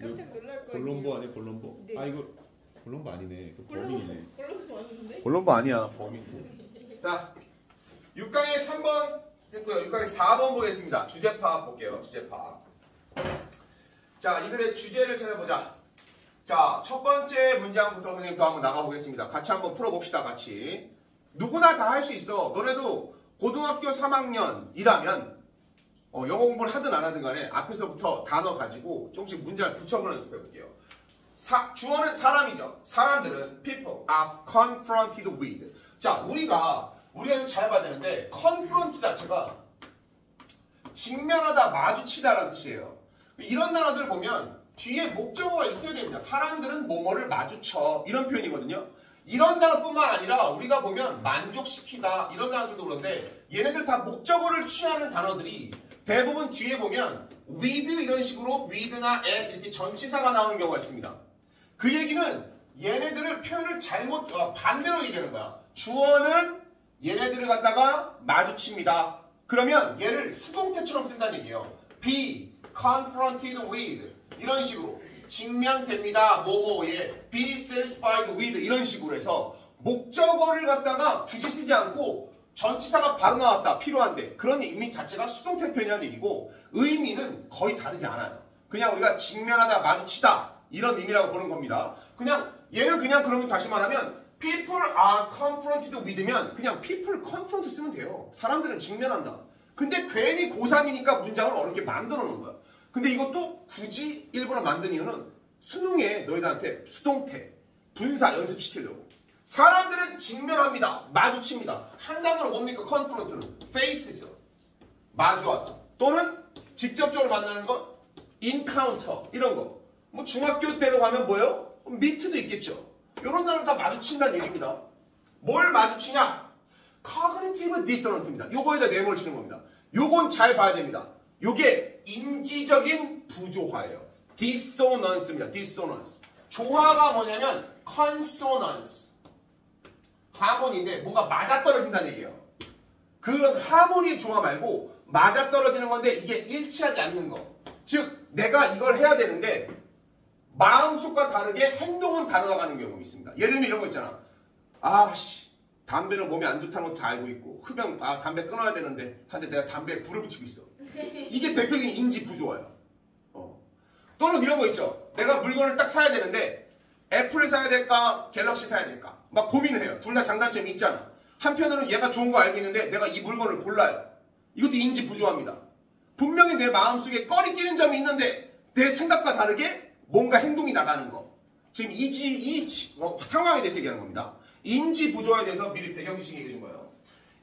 깜짝 놀랄 거예요. 콜롬보 아니야 콜롬보? 네. 아 이거 콜롬보 아니네. 그 범인이네. 콜롬보 맞는데? 콜롬보 아니야 범인. 자 6강에 3번 했고요. 6강에 4번 보겠습니다. 주제 파악 볼게요. 주제 파악. 자 이 글의 주제를 찾아보자. 자 첫 번째 문장부터 선생님 또 한번 나가보겠습니다. 같이 한번 풀어봅시다. 같이. 누구나 다 할 수 있어. 너네도 고등학교 3학년이라면 영어 공부를 하든 안 하든 간에 앞에서부터 단어 가지고 조금씩 문장을 붙여보는 연습해 볼게요. 주어는 사람이죠. 사람들은 people are confronted with. 자 우리가 잘 봐야 되는데 confront 자체가 직면하다, 마주치다라는 뜻이에요. 이런 단어들 보면 뒤에 목적어가 있어야 됩니다. 사람들은 뭐뭐를 마주쳐 이런 표현이거든요. 이런 단어뿐만 아니라 우리가 보면 만족시키다 이런 단어들도 그런데 얘네들 다 목적어를 취하는 단어들이 대부분 뒤에 보면 with 이런 식으로 with나 at 이렇게 전치사가 나오는 경우가 있습니다. 그 얘기는 얘네들을 표현을 반대로 얘기하는 거야. 주어는 얘네들을 갖다가 마주칩니다. 그러면 얘를 수동태처럼 쓴다는 얘기예요. be confronted with 이런 식으로 직면됩니다. 뭐뭐에 be satisfied with 이런 식으로 해서 목적어를 갖다가 굳이 쓰지 않고 전치사가 바로 나왔다. 필요한데 그런 의미 자체가 수동태 표현이라는 얘기고 의미는 거의 다르지 않아요. 그냥 우리가 직면하다, 마주치다 이런 의미라고 보는 겁니다. 얘는 그냥 그러면 다시 말하면 people are confronted with면 그냥 people confront 쓰면 돼요. 사람들은 직면한다. 근데 괜히 고3이니까 문장을 어렵게 만들어 놓은 거야. 근데 이것도 굳이 일부러 만든 이유는 수능에 너희들한테 수동태, 분사 연습시키려고. 사람들은 직면합니다. 마주칩니다. 한 단어로 뭡니까? confront는 face죠. 마주하다. 또는 직접적으로 만나는 건 encounter 이런 거. 뭐 중학교 때로 가면 뭐예요? meet도 있겠죠. 이런 단어는 다 마주친다는 얘기입니다. 뭘 마주치냐? cognitive dissonance입니다. 요거에다 네모를 치는 겁니다. 요건 잘 봐야 됩니다. 요게 인지적인 부조화예요. dissonance입니다. dissonance. 조화가 뭐냐면 consonance. 하모니인데 뭔가 맞아떨어진다는 얘기예요. 그런 하모니의 조화 말고 맞아떨어지는 건데 이게 일치하지 않는 거. 즉 내가 이걸 해야 되는데 마음속과 다르게 행동은 다르다가는 경우가 있습니다. 예를 들면 이런 거 있잖아. 아씨 담배는 몸에 안 좋다는 것도 다 알고 있고 흡연 담배 끊어야 되는데 한데 내가 담배에 불을 붙이고 있어. 이게 대표적인 인지 부조화예요. 또는 이런 거 있죠. 내가 물건을 딱 사야 되는데 애플을 사야 될까 갤럭시 사야 될까 막 고민을 해요. 둘 다 장단점이 있잖아. 한편으로는 얘가 좋은 거 알고 있는데 내가 이 물건을 골라요. 이것도 인지 부조화입니다. 분명히 내 마음속에 꺼리끼는 점이 있는데 내 생각과 다르게 뭔가 행동이 나가는 거. 지금 상황에 대해서 얘기하는 겁니다. 인지 부조화에 대해서 미리 배경지식 얘기해 준 거예요.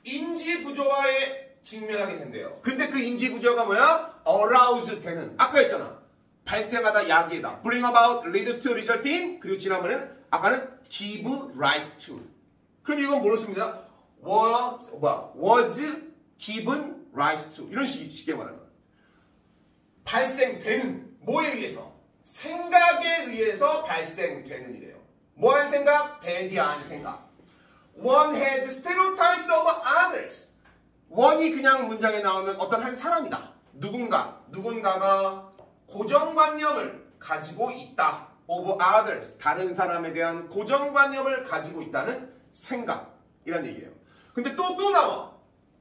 인지 부조화에 직면하게 된대요. 근데 그 인지 부조화가 뭐야? arouse 되는. 아까 했잖아. 발생하다, 야기하다. bring about, lead to, result in. 그리고 지난번에는 아까는 give rise to. 그럼 이건 뭐로 씁니다? was given rise to. 이런 식이 쉽게 말하는 거예요. 발생되는. 뭐에 의해서? 생각에 의해서 발생되는 이래요. 뭐한 생각? 대비한 생각. One has stereotypes of others. one이 그냥 문장에 나오면 어떤 한 사람이다. 누군가가 고정관념을 가지고 있다. of others. 다른 사람에 대한 고정관념을 가지고 있다는 생각이란 얘기예요. 근데 또 나와.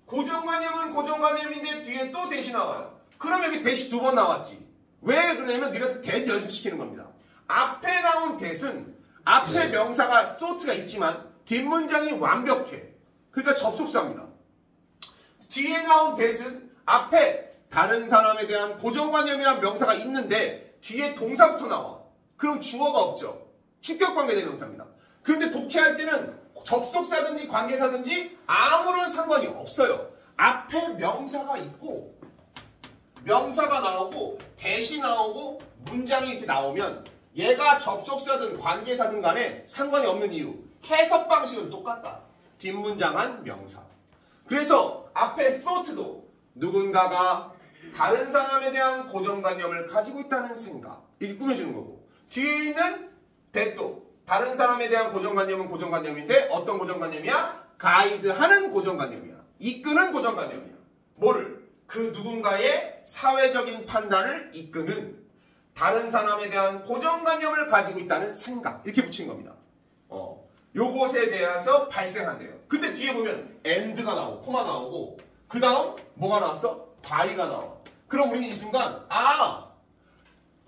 고정관념은 고정관념인데 뒤에 또 대시 나와요. 그럼 여기 대시 2번 나왔지. 왜 그러냐면 네가 대시 연습시키는 겁니다. 앞에 나온 대신 앞에 명사가 thought가 있지만 뒷문장이 완벽해. 그러니까 접속사입니다. 뒤에 나온 대신 앞에 다른 사람에 대한 고정관념이란 명사가 있는데 뒤에 동사부터 나와. 그럼 주어가 없죠. 직격관계대명사입니다. 그런데 독해할 때는 접속사든지 관계사든지 아무런 상관이 없어요. 앞에 명사가 있고 명사가 나오고 대시 나오고 문장이 이렇게 나오면 얘가 접속사든 관계사든 간에 상관이 없는 이유. 해석 방식은 똑같다. 뒷문장한 명사. 그래서 앞에 thought도 누군가가 다른 사람에 대한 고정관념을 가지고 있다는 생각. 이렇게 꾸며주는 거고. 뒤에 있는 that도 다른 사람에 대한 고정관념은 고정관념인데 어떤 고정관념이야? 가이드하는 고정관념이야. 이끄는 고정관념이야. 뭐를? 그 누군가의 사회적인 판단을 이끄는 다른 사람에 대한 고정관념을 가지고 있다는 생각. 이렇게 붙인 겁니다. 요것에 대해서 발생한대요. 근데 뒤에 보면 and가 나오고 코마 나오고 그 다음 뭐가 나왔어? by가 나와. 그럼 우리는 이 순간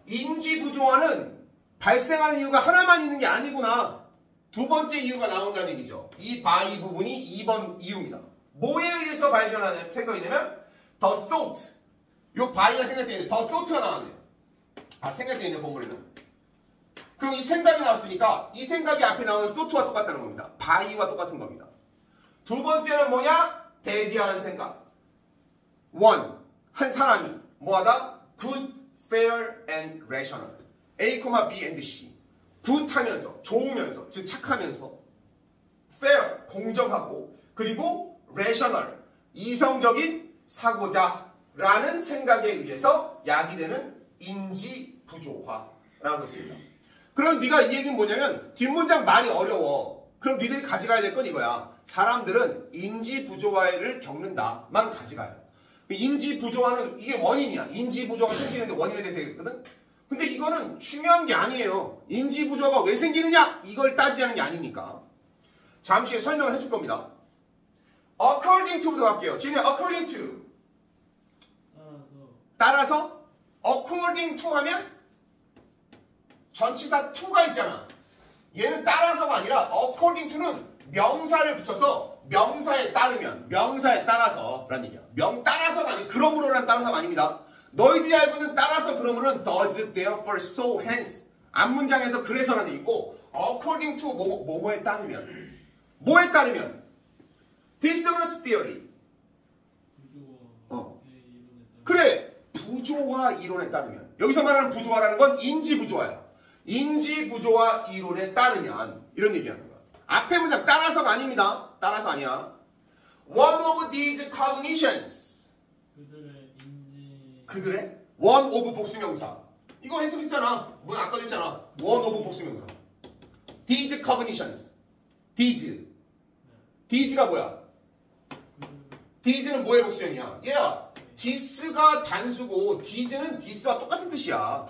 인지 부조화는 발생하는 이유가 하나만 있는 게 아니구나. 두 번째 이유가 나온다는 얘기죠. 이 by 부분이 2번 이유입니다. 뭐에 의해서 발견하는 생각이냐면 the thought. 요 by가 생략되어 있는데 the thought가 나왔네요. 생략되어 있는 본문에는. 그럼 이 생각이 나왔으니까 이 생각이 앞에 나오는 thought와 똑같다는 겁니다. by와 똑같은 겁니다. 두 번째는 뭐냐? 대기하는 생각. 한 사람이 뭐하다? good, fair, and rational. A, B, and C. 굿하면서, 좋으면서, 즉 착하면서, fair, 공정하고, 그리고 rational, 이성적인 사고자라는 생각에 의해서 야기되는 인지 부조화라고 했습니다. 그럼 네가 이 얘기는 뭐냐면 뒷문장 말이 어려워. 그럼 니들이 가져가야 될 건 이거야. 사람들은 인지 부조화를 겪는다만 가져가요. 인지 부조화는 이게 원인이야. 인지 부조화가 생기는데 원인에 대해서 얘기했거든. 근데 이거는 중요한 게 아니에요. 인지 부조화가 왜 생기느냐? 이걸 따지자는 게 아니니까. 잠시 후에 설명을 해줄 겁니다. according to부터 갈게요. 지금 according to. 따라서 according to 하면 전치사 to가 있잖아. 얘는 따라서가 아니라 according to는 명사를 붙여서 명사에 따르면, 명사에 따라서 라는 얘기야. 따라서가 아니고 그러므로라는 따라서가 아닙니다. 너희들이 알고 있는 따라서 그러므로는 does, therefore, so, hence 앞문장에서 그래서라는 얘기고 according to 뭐뭐에 따르면 뭐에 따르면 dissonance theory 그래 부조화 이론에 따르면 여기서 말하는 부조화라는 건 인지 부조화야. 인지 부조화 이론에 따르면 이런 얘기하는 거야. 앞에 문장 따라서가 아닙니다. 따라서 아니야. One of these cognitions. 그들의 one of 복수명사. 이거 해석했잖아. 뭐 아까도 했잖아. one of 복수명사. These cognitions. These가 뭐야? These는 뭐의 복수형이야? 얘야. this가 단수고 these는 this와 똑같은 뜻이야.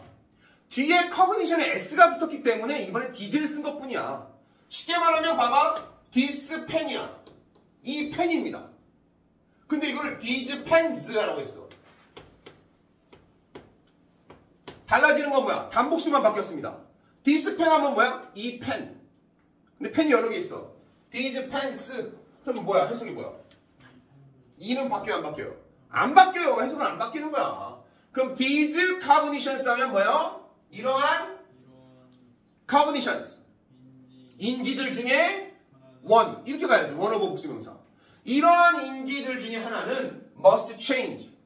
뒤에 cognition에 s가 붙었기 때문에 이번에 these를 쓴 것뿐이야. 쉽게 말하면 봐봐. this pen이야. 이 펜입니다. 근데 이거를 these pens라고 했어. 달라지는 건 뭐야? 단복수만 바뀌었습니다. this pen 하면 뭐야? 이 펜. 근데 펜이 여러 개 있어. these pens. 그럼 뭐야? 해석이 뭐야? 이는 바뀌어요? 안 바뀌어요? 안 바뀌어요. 해석은 안 바뀌는 거야. 그럼 these cognitions 하면 뭐야? 이러한 cognitions. 인지들 중에 one. 이렇게 가야지. one of 복수명사. 이러한 인지들 중에 하나는 must change.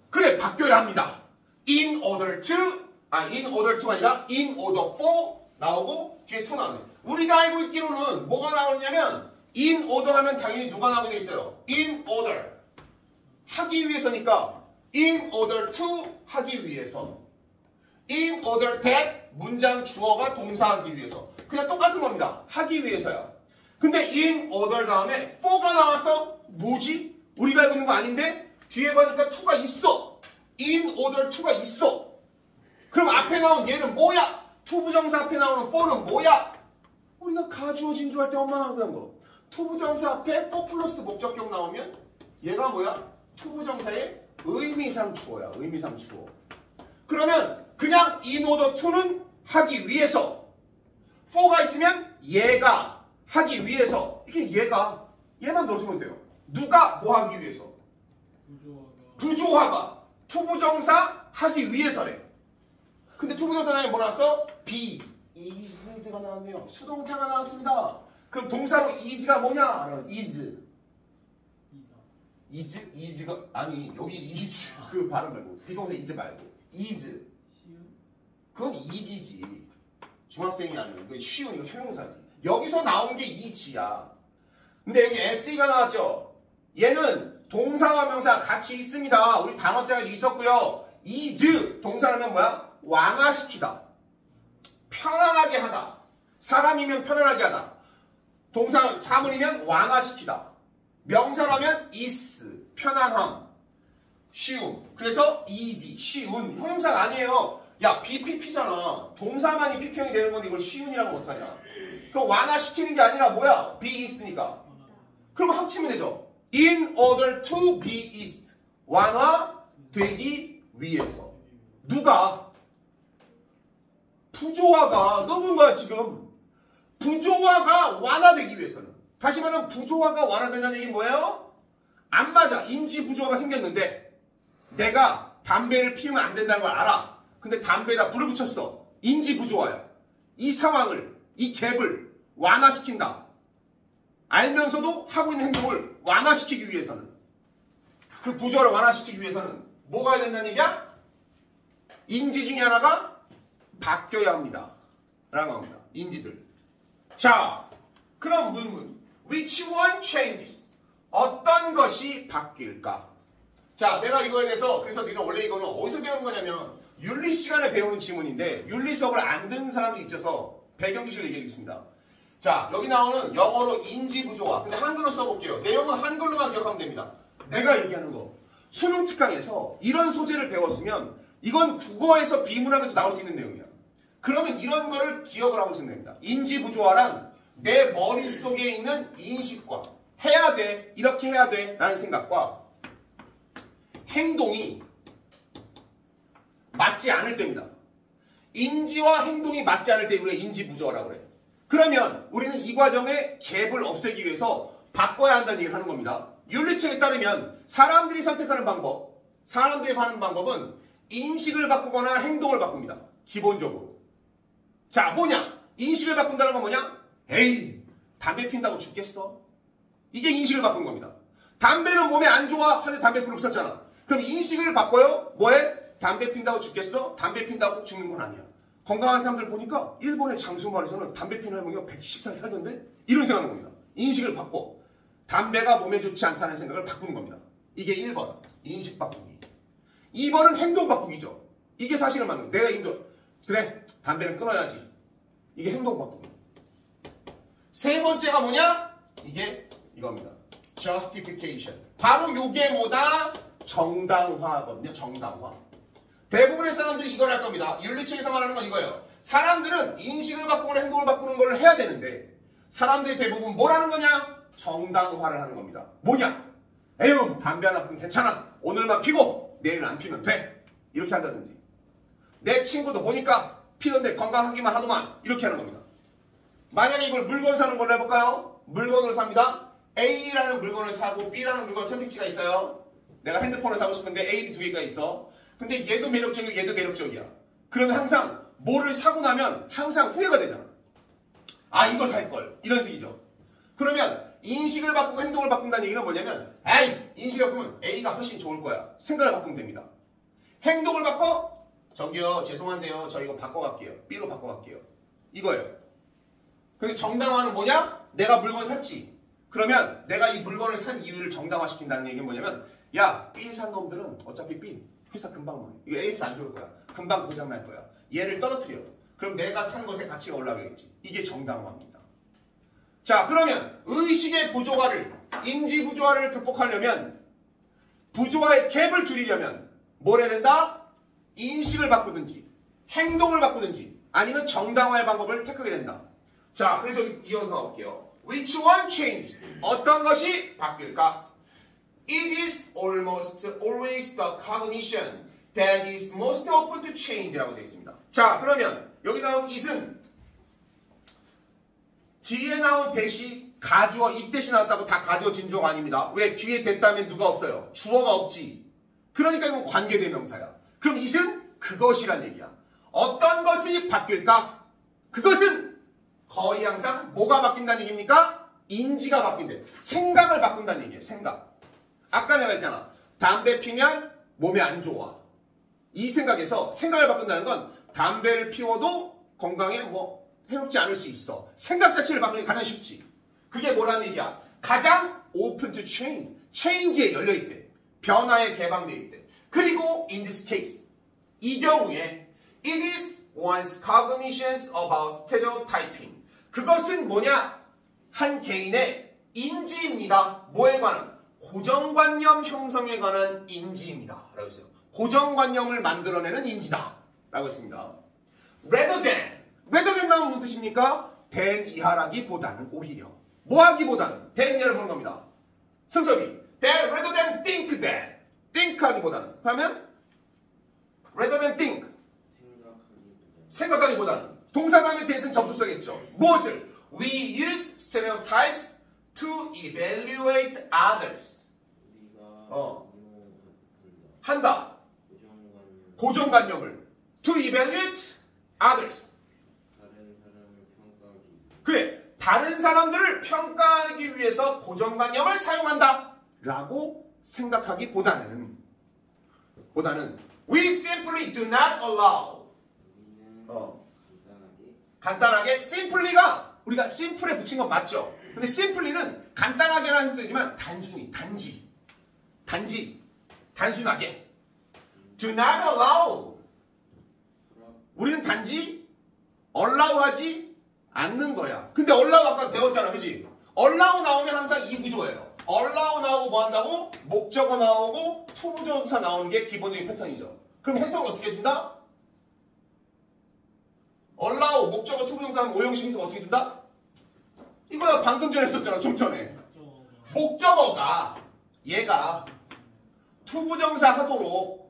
그래, 바뀌어야 합니다. in order to가 아니라 in order for 나오고 뒤에 to 나오네. 우리가 알고 있기로는 뭐가 나오냐면 in order 하면 당연히 누가 나오게 돼 있어요. in order. 하기 위해서니까 in order to 하기 위해서. in order that 문장 주어가 동사하기 위해서. 그냥 똑같은 겁니다. 하기 위해서야. 근데 in order 다음에 for가 나왔어? 뭐지? 우리가 알고 있는 거 아닌데? 뒤에 보니까 to가 있어. in order to가 있어. 그럼 앞에 나온 얘는 뭐야? to 부정사 앞에 나오는 for는 뭐야? 우리가 가주어 진주할 때 엄마가 하는 거. to 부정사 앞에 for 플러스 목적격 나오면 얘가 뭐야? to 부정사의 의미상 주어야. 의미상 주어. 그러면 그냥 in order to는 하기 위해서, for가 있으면 얘가 하기 위해서. 이게 얘만 넣어주면 돼요. 누가 뭐 하기 위해서? 부조화가 to 부정사 하기 위해서래. 근데 to 부정사에 뭐 나왔어? be, is가 나왔네요. 수동태가 나왔습니다. 그럼 동사로 is가 뭐냐? is. is가 아니 여기 is 그 발음 말고 비동사 is 말고 is. 그건 is지. 중학생이 아니고 이거 쉬운 이거 형용사지. 여기서 나온 게 is야. 근데 여기 se가 나왔죠. 얘는 동사와 명사 같이 있습니다. 우리 단어장에도 있었고요. is 동사라면 뭐야? 완화시키다. 편안하게 하다. 사람이면 편안하게 하다. 동사 사물이면 완화시키다. 명사라면 is 편안함. 쉬움. 그래서 easy, 쉬운. 형용사가 아니에요. 야, BPP잖아. 동사만이 PP형이 되는 건데 이걸 쉬운이라고 하면 어떡하냐. 그럼 완화시키는 게 아니라 뭐야? be is니까. 그럼 합치면 되죠. In order to be is. 완화되기 위해서. 누가? 부조화가 넘은 거야 지금. 부조화가 완화되기 위해서는. 다시 말하면 부조화가 완화된다는 얘기는 뭐예요? 안 맞아. 인지 부조화가 생겼는데 내가 담배를 피우면 안 된다는 걸 알아. 근데 담배에다 불을 붙였어. 인지 부조화야. 이 상황을, 이 갭을 완화시킨다. 알면서도 하고 있는 행동을 완화시키기 위해서는, 그 부조화를 완화시키기 위해서는 뭐가 해야 된다는 얘기야? 인지 중에 하나가 바뀌어야 합니다. 라는 겁니다. 인지들. 자, 그럼 문문. Which one changes? 어떤 것이 바뀔까? 자, 내가 이거에 대해서, 그래서 니는 원래 이거는 어디서 배우는 거냐면 윤리 시간에 배우는 지문인데 윤리 수업을 안 듣는 사람들이 있어서 배경 지식을 얘기하겠습니다. 자, 여기 나오는 영어로 인지 부조화. 근데 한글로 써볼게요. 내용은 한글로만 기억하면 됩니다. 내가 얘기하는 거. 수능 특강에서 이런 소재를 배웠으면 이건 국어에서 비문학에도 나올 수 있는 내용이야. 그러면 이런 거를 기억을 하고 있으면 됩니다. 인지 부조화란 내 머릿속에 있는 인식과 해야 돼, 이렇게 해야 돼 라는 생각과 행동이 맞지 않을 때입니다. 인지와 행동이 맞지 않을 때 우리가 인지 부조화라고 그래. 그러면 우리는 이 과정의 갭을 없애기 위해서 바꿔야 한다는 얘기를 하는 겁니다. 윤리책에 따르면 사람들이 선택하는 방법, 사람들이 하는 방법은 인식을 바꾸거나 행동을 바꿉니다. 기본적으로. 자, 뭐냐? 인식을 바꾼다는 건 뭐냐? 에이, 담배 핀다고 죽겠어? 이게 인식을 바꾼 겁니다. 담배는 몸에 안 좋아 하는데 담배 불을 붙였잖아. 그럼 인식을 바꿔요? 뭐해? 담배 핀다고 죽겠어? 담배 핀다고 죽는 건 아니야. 건강한 사람들 보니까 일본의 장수마을에서는 담배 피는 할머니가 120살 살던데? 이런 생각하는 겁니다. 인식을 바꿔. 담배가 몸에 좋지 않다는 생각을 바꾸는 겁니다. 이게 1번. 인식 바꾸기. 2번은 행동 바꾸기죠. 이게 사실은 맞는 거야. 내가 인도. 그래, 담배는 끊어야지. 이게 행동 바꾸기. 세 번째가 뭐냐? 이게 이겁니다. justification. 바로 요게 뭐다? 정당화거든요. 정당화. 대부분의 사람들이 이걸 할 겁니다. 윤리책에서 말하는 건 이거예요. 사람들은 인식을 바꾸거나 행동을 바꾸는 걸 해야 되는데 사람들이 대부분 뭘 하는 거냐? 정당화를 하는 겁니다. 뭐냐? 에휴, 담배 하나 피면 괜찮아. 오늘만 피고 내일은 안 피면 돼. 이렇게 한다든지. 내 친구도 보니까 피던데 건강하기만 하더만. 이렇게 하는 겁니다. 만약에 이걸 물건 사는 걸로 해볼까요? 물건을 삽니다. A라는 물건을 사고 B라는 물건 선택지가 있어요. 내가 핸드폰을 사고 싶은데 A, 두 개가 있어. 근데 얘도 매력적이고 얘도 매력적이야. 그러면 항상 뭐를 사고 나면 항상 후회가 되잖아. 아, 이걸 살걸. 이런 식이죠. 그러면 인식을 바꾸고 행동을 바꾼다는 얘기는 뭐냐면 에이, 인식을 바꾸면 A가 훨씬 좋을 거야. 생각을 바꾸면 됩니다. 행동을 바꿔? 저기요, 죄송한데요. 저 이거 바꿔갈게요. B로 바꿔갈게요. 이거예요. 근데 정당화는 뭐냐? 내가 물건 샀지. 그러면 내가 이 물건을 산 이유를 정당화시킨다는 얘기는 뭐냐면 야, B 산 놈들은 어차피 B 회사 금방 망해. 이거 에이스 안 좋을 거야. 금방 고장날 거야. 얘를 떨어뜨려. 그럼 내가 산 것의 가치가 올라가겠지. 이게 정당화입니다. 자, 그러면 의식의 부조화를, 인지 부조화를 극복하려면, 부조화의 갭을 줄이려면 뭘 해야 된다? 인식을 바꾸든지 행동을 바꾸든지 아니면 정당화의 방법을 택하게 된다. 자, 그래서 이어서 가볼게요. Which one changes? 어떤 것이 바뀔까? It is almost always the cognition that is most open to change라고 되어 있습니다. 자, 그러면 여기 나온 it은 뒤에 나온 대시 가주어, 이 대시 나왔다고 다 가주어 진주어가 아닙니다. 왜? 뒤에 됐다면 누가 없어요? 주어가 없지. 그러니까 이건 관계대명사야. 그럼 it은 그것이란 얘기야. 어떤 것이 바뀔까? 그것은 거의 항상 뭐가 바뀐다는 얘기입니까? 인지가 바뀐대. 생각을 바꾼다는 얘기예요. 생각. 아까 내가 했잖아. 담배 피면 몸에 안 좋아. 이 생각에서 생각을 바꾼다는 건 담배를 피워도 건강에 뭐 해롭지 않을 수 있어. 생각 자체를 바꾸는 게 가장 쉽지. 그게 뭐라는 얘기야? 가장 open to change. change에 열려있대. 변화에 개방되어 있대. 그리고 in this case. 이 경우에 it is one's cognitions about stereotyping. 그것은 뭐냐? 한 개인의 인지입니다. 뭐에 관한? 고정관념 형성에 관한 인지입니다. 라고 했어요. 고정관념을 만들어내는 인지다. 라고 했습니다. rather than 나오면 무슨 뜻입니까? than 이하라기보다는 오히려. 뭐 하기보다는 than 이하를 보는 겁니다. 승섭이 rather than think that. think 하기보다는. 그러면 rather than think. 생각하기보다는. 동사 다음에 that은 접속사겠죠. 무엇을? We use stereotypes to evaluate others. 한다. 고정관념을. To evaluate others. 그래. 다른 사람들을 평가하기 위해서 고정관념을 사용한다. 라고 생각하기보다는 We simply do not allow. 간단하게 simply가 우리가 simple에 붙인 건 맞죠? 근데 simply는 간단하게라는 뜻도 되지만 단순히 단순하게 do not allow. 우리는 단지 allow하지 않는 거야. 근데 allow 아까 배웠잖아, 그지? allow 나오면 항상 이 구조예요. allow 나오고 뭐 한다고? 목적어 나오고 투부정사 나오는 게 기본적인 패턴이죠. 그럼 해석을 어떻게 해준다? allow 목적어 투부정사 하면 오형식 해석 어떻게 준다? 이거야 방금 전에 했었잖아, 좀 전에. 목적어가 얘가 투부정사 하도록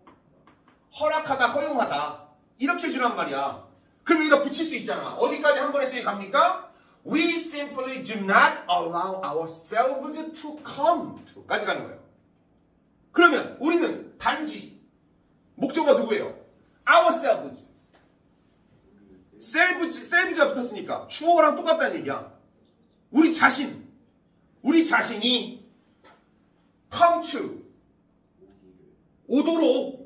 허락하다, 허용하다 이렇게 주란 말이야. 그럼 여기다 붙일 수 있잖아. 어디까지 한 번에 쓰기 갑니까? We simply do not allow ourselves to come to 까지 가는 거예요. 그러면 우리는 단지 목적어가 누구예요? ourselves. selves가 붙었으니까 주어랑 똑같다는 얘기야. 우리 자신이 come to 오도록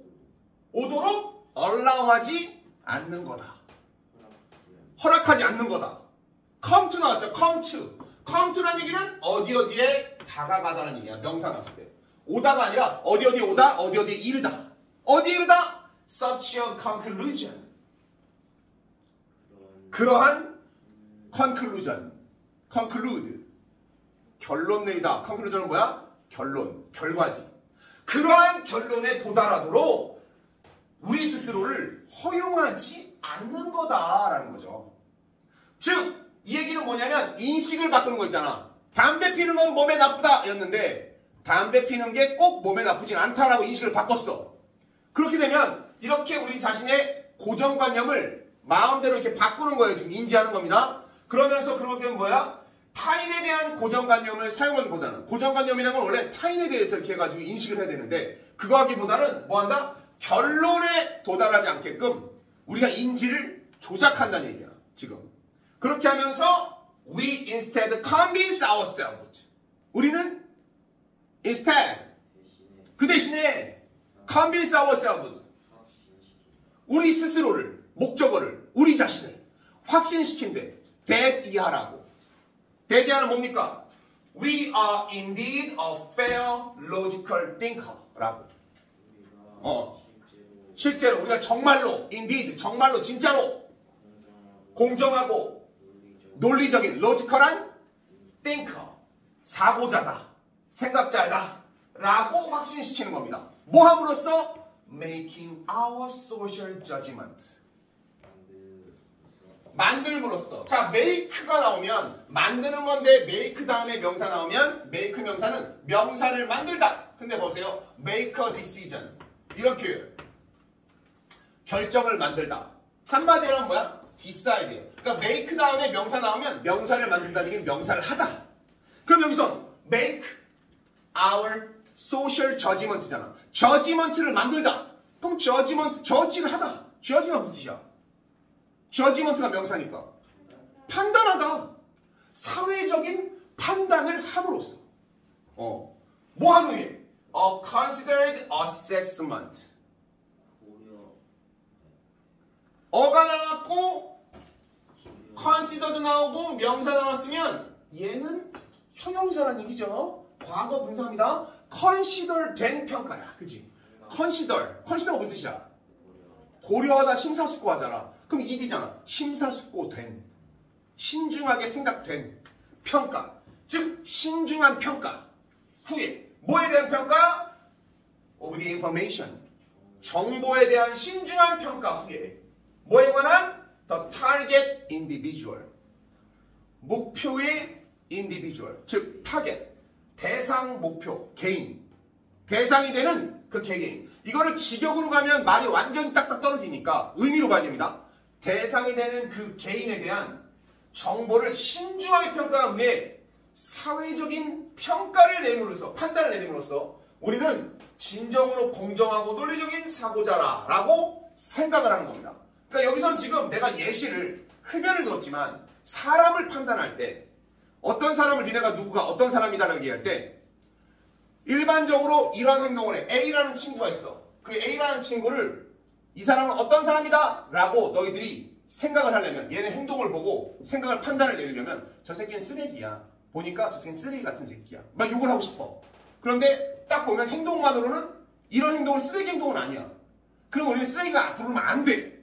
allow하지 않는 거다. 허락하지 않는 거다. come to 나왔죠. come to라는 얘기는 어디에 다가가다는 얘기야. 명사 나왔을 때. 오다가 아니라 어디에 오다, 어디에 이르다. 어디에 이르다? such a conclusion. 그러한 conclude. 결론 내리다. conclusion은 뭐야? 결과지. 그러한 결론에 도달하도록 우리 스스로를 허용하지 않는 거다라는 거죠. 즉, 이 얘기는 뭐냐면 인식을 바꾸는 거 있잖아. 담배 피는 건 몸에 나쁘다 였는데 담배 피는 게 꼭 몸에 나쁘진 않다라고 인식을 바꿨어. 그렇게 되면 이렇게 우리 자신의 고정관념을 마음대로 이렇게 바꾸는 거예요. 지금 인지하는 겁니다. 그러면서 그렇게 되면 뭐야? 타인에 대한 고정관념을 사용하기보다는 고정관념이라는 건 원래 타인에 대해서 이렇게 해가지고 인식을 해야 되는데 그거 하기보다는 뭐 한다? 결론에 도달하지 않게끔 우리가 인지를 조작한다는 얘기야. 지금. 그렇게 하면서 we instead convince ourselves. 우리는 instead 그 대신에 convince ourselves. 우리 스스로를 목적어를 우리 자신을 확신시킨대. that 이하라고. that 이하는 뭡니까? We are indeed a fair logical thinker 라고. 실제로 우리가 정말로 indeed 정말로 진짜로 공정하고 논리적인 logical한 thinker 사고자다 생각자다 라고 확신시키는 겁니다. 뭐 함으로써? making our social judgment 만들므로써. 자, make가 나오면 만드는 건데 make 다음에 명사 나오면 make 명사는 명사를 만들다. 근데 보세요. make a decision 이런 표현. 결정을 만들다. 한마디로 하면 뭐야? decide. 그러니까 make 다음에 명사 나오면 명사를 만든다는 게 명사를 하다. 그럼 여기서 make our social judgment잖아. judgment를 만들다. 그럼 judgment, judge를 하다. judge가 무슨 뜻이야? judgment가 명사니까. 판단하다. 사회적인 판단을 함으로써. 뭐 하는 후에? A considered assessment. 어가 나왔고 considered 나오고 명사 나왔으면 얘는 형용사라는 얘기죠. 과거 분사입니다. consider 된 평가야. 그치? consider가 무슨 뜻이야? 고려하다 심사숙고하잖아. 그럼 이디잖아. 심사숙고된 신중하게 생각된 평가. 즉 신중한 평가 후에 뭐에 대한 평가? of the information. 정보에 대한 신중한 평가 후에 뭐에 관한? the target individual. 목표의 individual. 즉 target. 대상 목표. 개인. 대상이 되는 그 개개인. 이거를 직역으로 가면 말이 완전히 딱딱 떨어지니까 의미로 봐야 됩니다. 대상이 되는 그 개인에 대한 정보를 신중하게 평가한 후에 사회적인 평가를 내림으로써, 판단을 내림으로써 우리는 진정으로 공정하고 논리적인 사고자라 라고 생각을 하는 겁니다. 그러니까 여기선 지금 내가 예시를 흡연을 두었지만 사람을 판단할 때 어떤 사람을 니네가 누구가 어떤 사람이다라고 얘기할 때 일반적으로 이런 행동을 해. A라는 친구가 있어. 그 A라는 친구를 이 사람은 어떤 사람이다 라고 너희들이 생각을 하려면 얘네 행동을 보고 생각을 판단을 내리려면 저 새끼는 쓰레기야. 보니까 저 새끼는 쓰레기 같은 새끼야. 막 욕을 하고 싶어. 그런데 딱 보면 행동만으로는 이런 행동은 쓰레기 행동은 아니야. 그럼 우리는 쓰레기가 부르면 안 돼.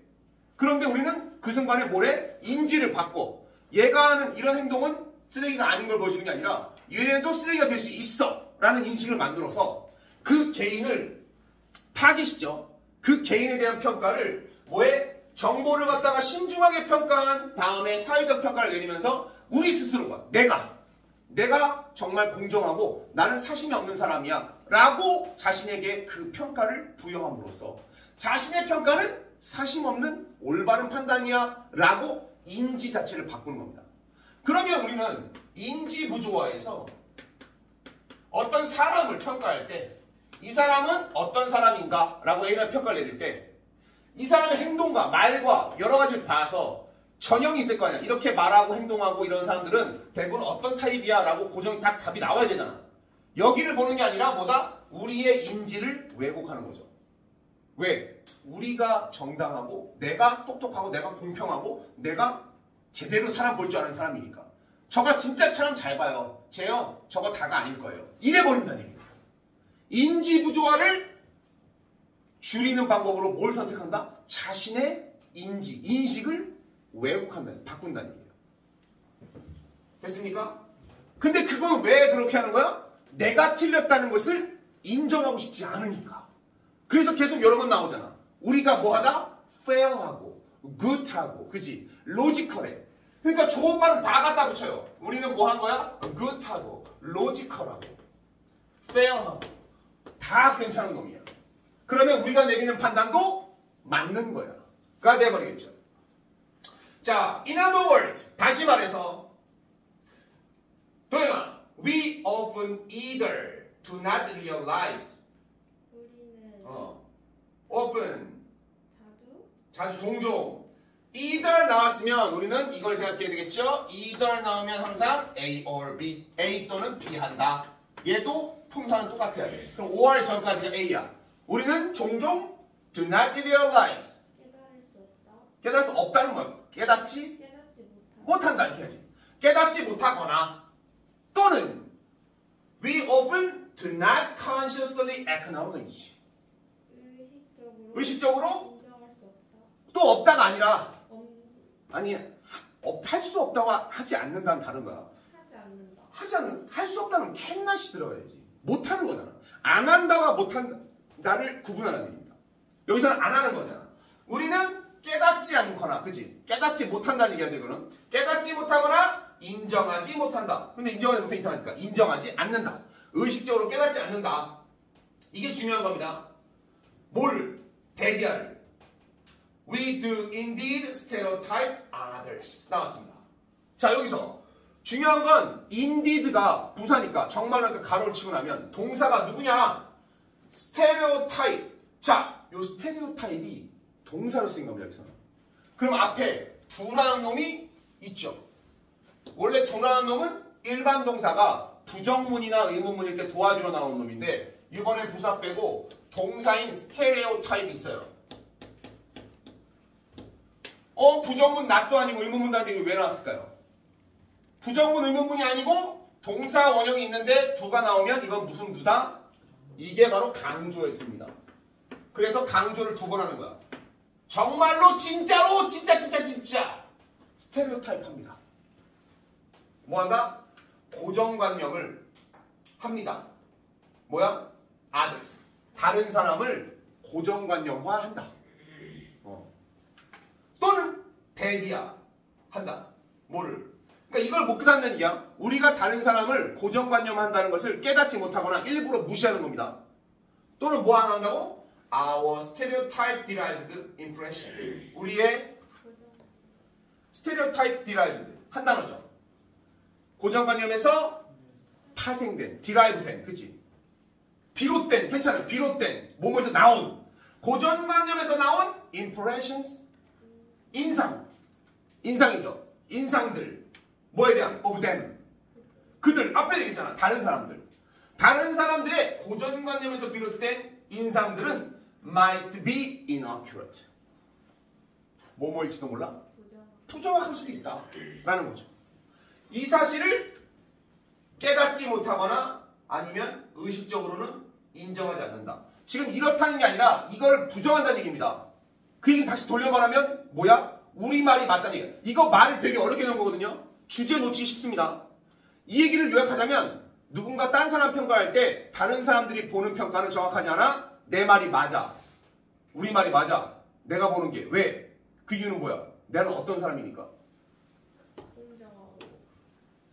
그런데 우리는 그 순간에 뭐래? 인지를 받고 얘가 하는 이런 행동은 쓰레기가 아닌 걸 보여주는 게 아니라 얘도 쓰레기가 될 수 있어 라는 인식을 만들어서 그 개인을 타깃이죠. 그 개인에 대한 평가를 뭐에? 정보를 갖다가 신중하게 평가한 다음에 사회적 평가를 내리면서 우리 스스로가 내가 정말 공정하고 나는 사심이 없는 사람이야 라고 자신에게 그 평가를 부여함으로써 자신의 평가는 사심 없는 올바른 판단이야 라고 인지 자체를 바꾸는 겁니다. 그러면 우리는 인지 부조화에서 어떤 사람을 평가할 때 이 사람은 어떤 사람인가 라고 A라는 평가를 내릴 때 이 사람의 행동과 말과 여러 가지를 봐서 전형이 있을 거 아니야. 이렇게 말하고 행동하고 이런 사람들은 대부분 어떤 타입이야 라고 고정이 딱 답이 나와야 되잖아. 여기를 보는 게 아니라 뭐다? 우리의 인지를 왜곡하는 거죠. 왜? 우리가 정당하고 내가 똑똑하고 내가 공평하고 내가 제대로 사람 볼 줄 아는 사람이니까 저가 진짜 사람 잘 봐요. 쟤요 저거 다가 아닐 거예요. 이래버린다는 얘기예요. 인지 부조화를 줄이는 방법으로 뭘 선택한다? 자신의 인식을 왜곡한다, 바꾼다는 얘기예요. 됐습니까? 근데 그건 왜 그렇게 하는 거야? 내가 틀렸다는 것을 인정하고 싶지 않으니까. 그래서 계속 여러 번 나오잖아. 우리가 뭐하다? fair하고 good하고 그지? 로지컬해. 그러니까 좋은 말은 다 갖다 붙여요. 우리는 뭐 한 거야? good하고 logical하고 fair하고 다 괜찮은 놈이야. 그러면 우리가 내리는 판단도 맞는 거야. 가 돼버리겠죠. 자, in other words, 다시 말해서 도영아, we often either do not realize 우리는 often 자주 종종 either 나왔으면 우리는 이걸 생각해야 되겠죠. either 나오면 항상 A or B, A 또는 B 한다. 얘도 품사는 똑같아야 돼. 그럼 or 전까지가 A야. 우리는 종종 do not realize 깨달을 수 없다는 거야. 깨닫지 못한다 이렇게 하지. 깨닫지 못하거나 또는 we often do not consciously acknowledge 의식적으로 인정할 수 없다. 또 없다가 아니라 아니 할 수 없다고 하지 않는다는 다른 거야. 할 수 없다는 캔낫이 들어가야지. 못하는 거잖아. 안 한다와 못한다를 구분하는 얘기입니다. 여기서는 안 하는 거잖아. 우리는 깨닫지 않거나 그치? 깨닫지 못한다는 얘기하죠. 이거는 깨닫지 못하거나 인정하지 못한다. 근데 인정하지 못해 이상하니까 인정하지 않는다. 의식적으로 깨닫지 않는다. 이게 중요한 겁니다. 뭘? 대디아를 We do indeed stereotype others 나왔습니다. 자 여기서 중요한 건 indeed가 부사니까 정말로 이렇게 가로를 치고 나면 동사가 누구냐? stereotype. 자, 요 stereotype이 동사로 쓰인 겁니다. 여기서는. 그럼 앞에 do라는 놈이 있죠. 원래 do라는 놈은 일반 동사가 부정문이나 의문문일 때 도와주러 나오는 놈인데 이번에 부사 빼고 동사인 stereotype이 있어요. 부정문 not도 아니고 의문문도 아니고 왜 나왔을까요? 부정문 의문문이 아니고 동사 원형이 있는데 do가 나오면 이건 무슨 do다? 이게 바로 강조의 do입니다. 그래서 강조를 두 번 하는 거야. 정말로 진짜로 진짜 스테레오타입 합니다. 뭐 한다? 고정관념을 합니다. 뭐야? others. 다른 사람을 고정관념화한다. 또는 대디야 한다. 뭐를? 그러니까 이걸 못 깨닫는 얘기야. 우리가 다른 사람을 고정관념한다는 것을 깨닫지 못하거나 일부러 무시하는 겁니다. 또는 뭐 하나 한다고? Our stereotype derived impression. 우리의 stereotype derived 한 단어죠. 고정관념에서 파생된, derive 된, 그치? 비롯된, 괜찮아요. 비롯된, 몸에서 나온, 고정관념에서 나온 impressions, 인상이죠. 인상들, 뭐에 대한? of them. 그들, 앞에 얘기했잖아. 다른 사람들. 다른 사람들의 고정관념에서 비롯된 인상들은 might be inaccurate. 뭐일지도 몰라? 부정확할 수도 있다. 라는 거죠. 이 사실을 깨닫지 못하거나 아니면 의식적으로는 인정하지 않는다. 지금 이렇다는 게 아니라 이걸 부정한다는 얘기입니다. 그 얘기 다시 돌려 말하면 뭐야? 우리 말이 맞다는 얘기야. 이거 말을 되게 어렵게 넣은 거거든요. 주제 놓치기 쉽습니다. 이 얘기를 요약하자면 누군가 딴 사람 평가할 때 다른 사람들이 보는 평가는 정확하지 않아? 내 말이 맞아. 우리 말이 맞아. 내가 보는 게. 왜? 그 이유는 뭐야? 나는 어떤 사람이니까? 공정하고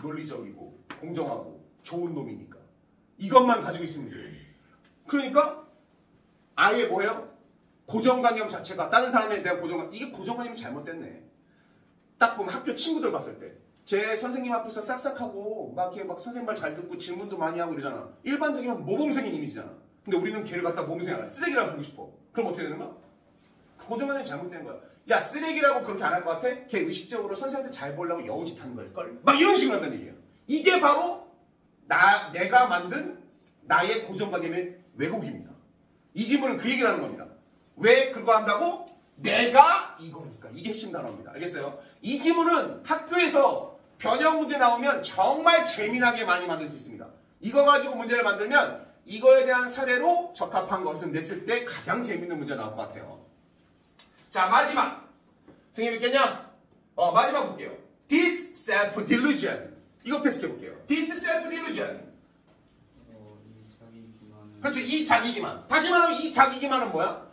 논리적이고 공정하고 좋은 놈이니까. 이것만 가지고 있으면 돼요. 그러니까 아예 뭐예요? 고정관념 자체가 다른 사람에 대한 고정관념, 이게 고정관념이 잘못됐네. 딱 보면 학교 친구들 봤을 때 제 선생님 앞에서 싹싹하고 막 이렇게 막 선생님 말 잘 듣고 질문도 많이 하고 이러잖아. 일반적이면 모범생인 이미지잖아. 근데 우리는 걔를 갖다 모범생이 아니라 쓰레기라고 부르고 싶어. 그럼 어떻게 되는 거야? 그 고정관념이 잘못된 거야. 야, 쓰레기라고 그렇게 안 할 것 같아? 걔 의식적으로 선생님한테 잘 보려고 여우짓 하는 걸걸? 막 이런 식으로 한다는 얘기야. 이게 바로 내가 만든 나의 고정관념의 왜곡입니다. 이 질문은 그 얘기를 하는 겁니다. 왜 그거 한다고? 내가 이거니까. 이게 핵심 단어입니다. 알겠어요? 이 지문은 학교에서 변형 문제 나오면 정말 재미나게 많이 만들 수 있습니다. 이거 가지고 문제를 만들면 이거에 대한 사례로 적합한 것은 냈을 때 가장 재밌는 문제가 나올 것 같아요. 자, 마지막. 선생님 있겠냐? 마지막 볼게요. This self-delusion. 이것부터 해석해볼게요. This self-delusion. 그렇죠. 이 자기기만. 다시 말하면 이 자기기만은 뭐야?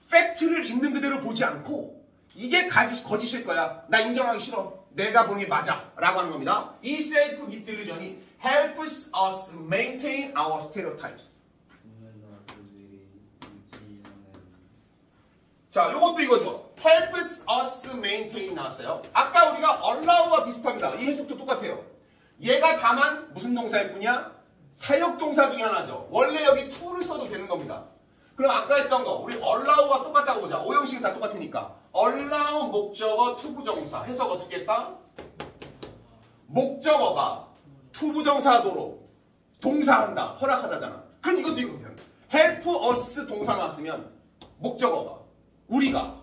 팩트를 있는 그대로 보지 않고 이게 거짓일 거야. 나 인정하기 싫어. 내가 보는 게 맞아. 라고 하는 겁니다. 이 self-delusion이 helps us maintain our stereotypes. 자, 요것도 이거죠. helps us maintain 나왔어요. 아까 우리가 allow와 비슷합니다. 이 해석도 똑같아요. 얘가 다만 무슨 동사일 뿐이야? 사역동사 중에 하나죠. 원래 여기 to를 써도 되는 겁니다. 그럼 아까 했던 거 우리 allow와 똑같다고 보자. 오형식은 다 똑같으니까. allow 목적어 투부정사. 해석 어떻게 했다? 목적어가 투부정사도로 동사한다. 허락하다잖아. 그럼 이것도 이거예요. help us 동사 나왔으면 목적어가 우리가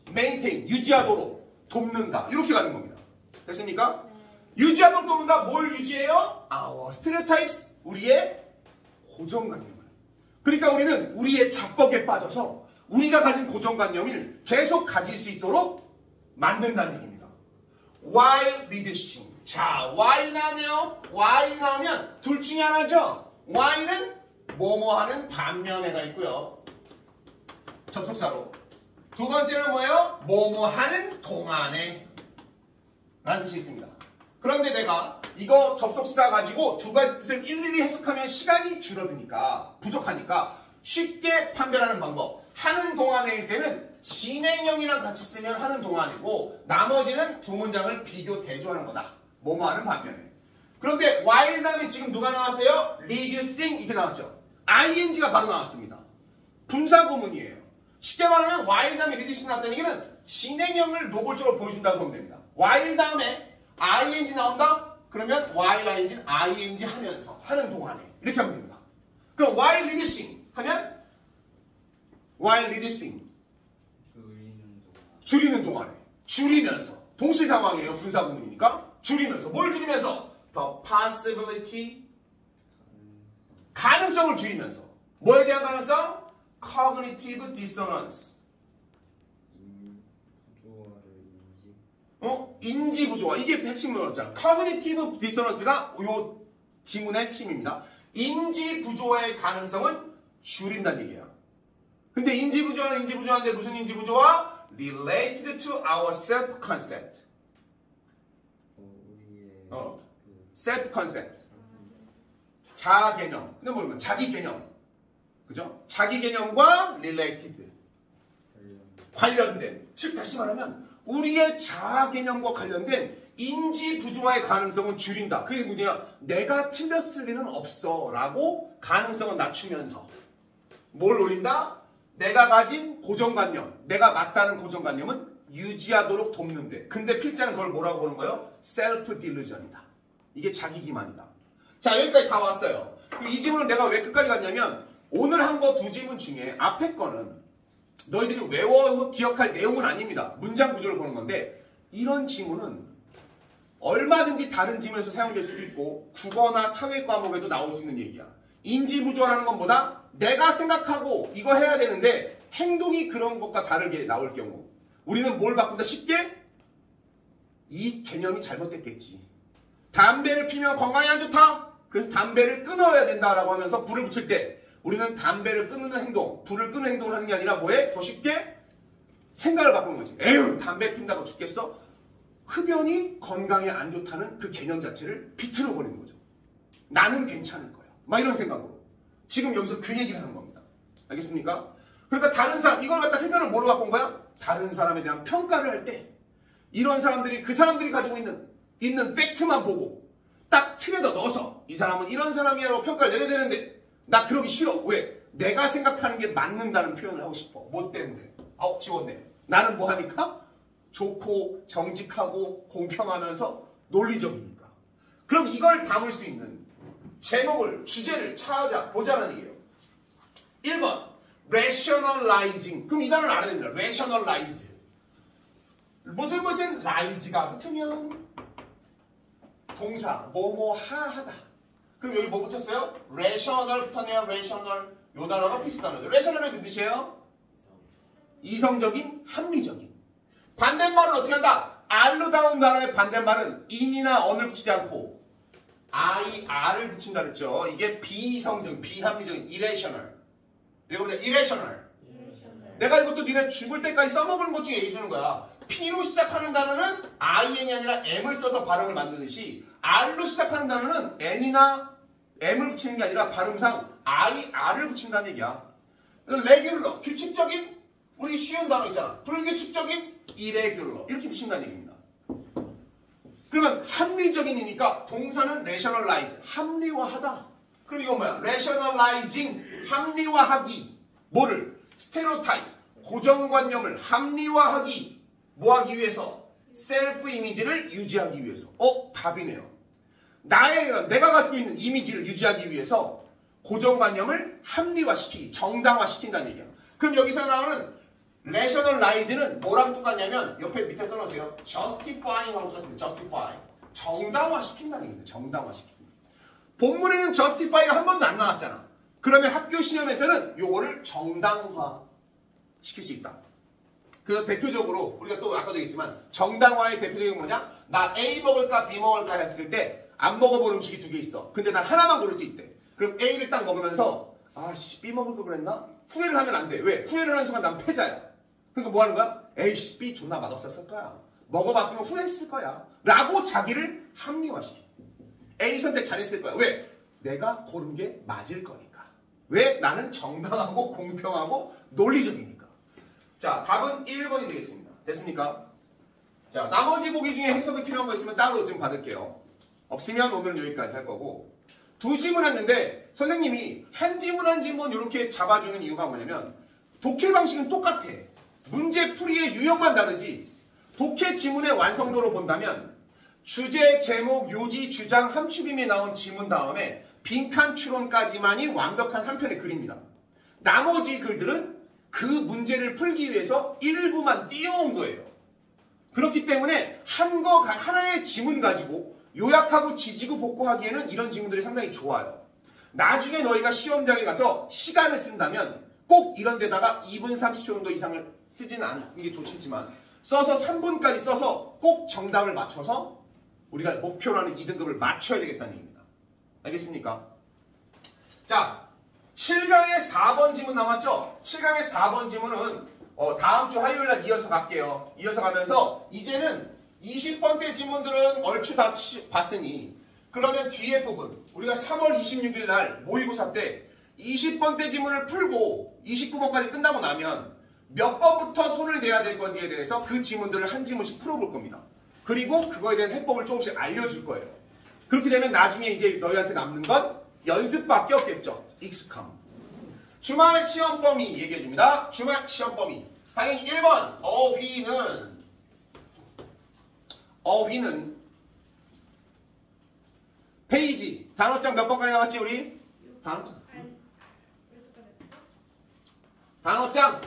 maintain 유지하도록 돕는다. 이렇게 가는 겁니다. 됐습니까? 유지하도록 돕는다. 뭘 유지해요? our stereotypes. 우리의 고정관념을. 그러니까 우리는 우리의 자뻑에 빠져서 우리가 가진 고정관념을 계속 가질 수 있도록 만든다는 얘기입니다. while reducing. 자, while 나오네요. while 나오면 둘 중에 하나죠. while은 뭐뭐 하는 반면에가 있고요. 접속사로. 두 번째는 뭐예요? 뭐뭐 하는 동안에 라는 뜻이 있습니다. 그런데 내가 이거 접속사 가지고 두 가지 뜻을 일일이 해석하면 시간이 줄어드니까 부족하니까 쉽게 판별하는 방법. 하는 동안일 때는 진행형이랑 같이 쓰면 하는 동안이고 나머지는 두 문장을 비교 대조하는 거다. 뭐뭐 하는 반면에. 그런데 while 다음에 지금 누가 나왔어요? reducing 이렇게 나왔죠. ing가 바로 나왔습니다. 분사구문이에요. 쉽게 말하면 while 다음에 reducing 나왔다는 얘기는 진행형을 노골적으로 보여준다고 보면 됩니다. while 다음에 ing 나온다? 그러면 while ing는 ing 하면서 하는 동안에 이렇게 하면 됩니다. 그럼 while reducing 하면 while reducing 줄이는 동안에 줄이면서 동시 상황이에요. 분사구문이니까 줄이면서 뭘 줄이면서 the possibility 가능성을 줄이면서 뭐에 대한 가능성? cognitive dissonance 인지 부조화. 이게 핵심 문제였잖아. cognitive dissonance가 이 지문의 핵심입니다. 인지 부조화의 가능성은 줄인다는 얘기야. 근데 인지 부조화는 인지 부조화인데 무슨 인지 부조화? Related to our self concept. 우리의 self concept. 자아 개념. 근데 뭐냐면 자기 개념. 그죠? 자기 개념과 related. 관련된. 즉 다시 말하면 우리의 자아 개념과 관련된 인지 부조화의 가능성은 줄인다. 그게 뭐냐? 내가 틀렸을 리는 없어 라고 가능성을 낮추면서 뭘 올린다? 내가 가진 고정관념, 내가 맞다는 고정관념은 유지하도록 돕는데, 근데 필자는 그걸 뭐라고 보는 거예요? 셀프 딜루전이다. 이게 자기 기만이다. 자, 여기까지 다 왔어요. 이 질문을 내가 왜 끝까지 갔냐면 오늘 한 거 두 질문 중에 앞에 거는 너희들이 외워서 기억할 내용은 아닙니다. 문장 구조를 보는 건데, 이런 지문은 얼마든지 다른 지문에서 사용될 수도 있고 국어나 사회 과목에도 나올 수 있는 얘기야. 인지부조화라는 건 뭐다? 내가 생각하고 이거 해야 되는데 행동이 그런 것과 다르게 나올 경우 우리는 뭘 바꾼다? 쉽게? 이 개념이 잘못됐겠지. 담배를 피면 건강에 안 좋다? 그래서 담배를 끊어야 된다라고 하면서 불을 붙일 때 우리는 담배를 끊는 행동, 불을 끄는 행동을 하는 게 아니라 뭐해? 더 쉽게 생각을 바꾸는 거지. 에휴, 담배 핀다고 죽겠어? 흡연이 건강에 안 좋다는 그 개념 자체를 비틀어 버리는 거죠. 나는 괜찮을 거야. 막 이런 생각으로. 지금 여기서 그 얘기를 하는 겁니다. 알겠습니까? 그러니까 다른 사람, 이걸 갖다 흡연을 뭘로 갖고 온 거야? 다른 사람에 대한 평가를 할 때 이런 사람들이 그 사람들이 가지고 있는 팩트만 보고 딱 틀에다 넣어서 이 사람은 이런 사람이라고 평가를 내려야 되는데 나 그러기 싫어. 왜? 내가 생각하는 게 맞는다는 표현을 하고 싶어. 뭐 때문에? 지웠네. 나는 뭐 하니까? 좋고 정직하고 공평하면서 논리적이니까. 그럼 이걸 담을 수 있는 제목을, 주제를 보자는 얘기예요. 1번 rationalizing. 그럼 이 단어를 알아야 됩니다. rationalize. 무슨 rise가 붙으면 동사 뭐뭐하다. 그럼 여기 뭐 붙었어요? rational 붙었네요. rational. 요 단어가 필수 단어죠. rational은 무슨 뜻이에요? 이성적인, 합리적인. 반대말은 어떻게 한다? R로 나온 단어의 반대말은 in이나 on을 붙이지 않고 R을 붙인다 그랬죠. 이게 비이성적인, 비합리적인, irrational. 읽어보자. irrational. 내가 이것도 니네 죽을 때까지 써먹은 것 중에 얘기해 주는 거야. P로 시작하는 단어는 IN이 아니라 M을 써서 발음을 만드듯이 R로 시작하는 단어는 N이나 M을 붙이는 게 아니라 발음상 R을 붙인다는 얘기야. regular, 규칙적인, 우리 쉬운 단어 있잖아. 불규칙적인, irregular. 이렇게 붙인다는 얘기입니다. 그러면 합리적인이니까 동사는 rationalize, 합리화하다. 그럼 이건 뭐야? rationalizing, 합리화하기. 뭐를? stereotype, 고정관념을 합리화하기. 뭐하기 위해서? 셀프 이미지를 유지하기 위해서. 답이네요. 내가 가지고 있는 이미지를 유지하기 위해서 고정관념을 합리화시키기, 정당화시킨다는 얘기야. 그럼 여기서 나오는 rationalize는 뭐랑 똑같냐면 옆에 밑에 써놓으세요. justifying하고 똑같습니다. justify. 정당화시킨다는 얘기입니다. 정당화시키기. 본문에는 justify가 한 번도 안 나왔잖아. 그러면 학교 시험에서는 요거를 정당화시킬 수 있다. 그 대표적으로 우리가 또 아까도 얘기했지만 정당화의 대표적인 뭐냐? 나 A 먹을까 B 먹을까 했을 때 안 먹어본 음식이 두 개 있어. 근데 난 하나만 고를 수 있대. 그럼 A를 딱 먹으면서 아씨 B 먹을 걸 그랬나? 후회를 하면 안 돼. 왜? 후회를 하는 순간 난 패자야. 그러니까 뭐 하는 거야? 에이씨 B 존나 맛없었을 거야. 먹어봤으면 후회했을 거야. 라고 자기를 합리화시켜. A 선택 잘했을 거야. 왜? 내가 고른 게 맞을 거니까. 왜? 나는 정당하고 공평하고 논리적이니까. 자, 답은 1번이 되겠습니다. 됐습니까? 자, 나머지 보기 중에 해석이 필요한 거 있으면 따로 좀 받을게요. 없으면 오늘은 여기까지 할 거고. 두 지문 했는데 선생님이 한 지문 한 지문 이렇게 잡아주는 이유가 뭐냐면 독해 방식은 똑같아. 문제 풀이의 유형만 다르지. 독해 지문의 완성도로 본다면 주제, 제목, 요지, 주장, 함축임이 나온 지문 다음에 빈칸 추론까지만이 완벽한 한 편의 글입니다. 나머지 글들은 그 문제를 풀기 위해서 일부만 띄워온 거예요. 그렇기 때문에 하나의 지문 가지고 요약하고 지지고 복구하기에는 이런 지문들이 상당히 좋아요. 나중에 너희가 시험장에 가서 시간을 쓴다면 꼭 이런 데다가 2분 30초 정도 이상을 쓰지는 않는 게 좋겠지만 써서 3분까지 써서 꼭 정답을 맞춰서 우리가 목표로 하는 2등급을 맞춰야 되겠다는 얘기입니다. 알겠습니까? 자, 7강의 4번 지문 남았죠? 7강의 4번 지문은 다음 주 화요일 날 이어서 갈게요. 이어서 가면서 이제는 20번대 지문들은 얼추 다 봤으니 그러면 뒤에 부분 우리가 3월 26일 날 모의고사 때 20번대 지문을 풀고 29번까지 끝나고 나면 몇 번부터 손을 대야 될 건지에 대해서 그 지문들을 한 지문씩 풀어볼 겁니다. 그리고 그거에 대한 해법을 조금씩 알려줄 거예요. 그렇게 되면 나중에 이제 너희한테 남는 건 연습밖에 없겠죠. 익숙함. 주말 시험 범위 얘기해 줍니다. 주말 시험 범위. 당연히 1번 어휘는 페이지 단어장 몇 번까지 나왔지 우리? 단어장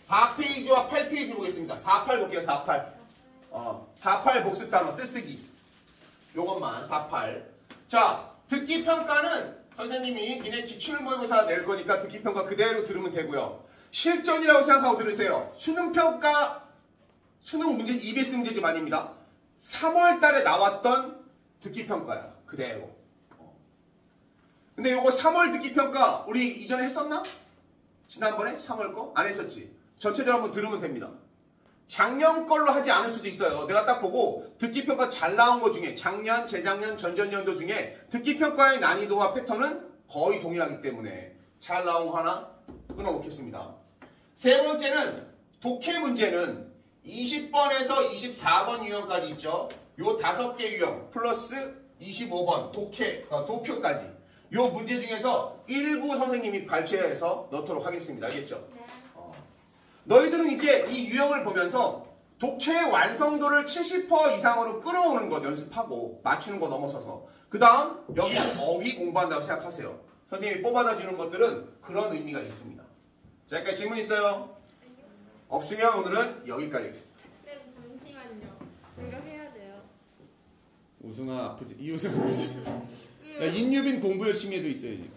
4페이지와 8페이지 보겠습니다. 48 볼게요. 48. 48 복습 단어 뜻쓰기. 요것만 48. 자, 듣기 평가는 선생님이 니네 기출 모의고사 낼 거니까 듣기 평가 그대로 들으면 되고요. 실전이라고 생각하고 들으세요. 수능 평가 수능 문제 EBS 문제집 아닙니다. 3월 달에 나왔던 듣기 평가야. 그대로. 근데 요거 3월 듣기 평가 우리 이전에 했었나? 지난번에 3월 거? 안 했었지. 전체적으로 한번 들으면 됩니다. 작년 걸로 하지 않을 수도 있어요. 내가 딱 보고 듣기평가 잘 나온 거 중에 작년, 재작년, 전전년도 중에 듣기평가의 난이도와 패턴은 거의 동일하기 때문에 잘 나온 거 하나 끊어놓겠습니다. 세 번째는 독해 문제는 20번에서 24번 유형까지 있죠. 요 5개 유형 플러스 25번 독해, 도표까지 요 문제 중에서 일부 선생님이 발췌해서 넣도록 하겠습니다. 알겠죠? 너희들은 이제 이 유형을 보면서 독해의 완성도를 70% 이상으로 끌어오는 것 연습하고 맞추는 거 넘어서서 그 다음 여기는 어휘 공부한다고 생각하세요. 선생님이 뽑아다 주는 것들은 그런 의미가 있습니다. 자, 여기까지 질문 있어요? 없으면 오늘은 여기까지 하겠습니다. 쌤 잠시만요. 이거 해야 돼요. 우승아 아프지? 이우승 아프지? 야, 인유빈 공부 열심히 해도 있어야지.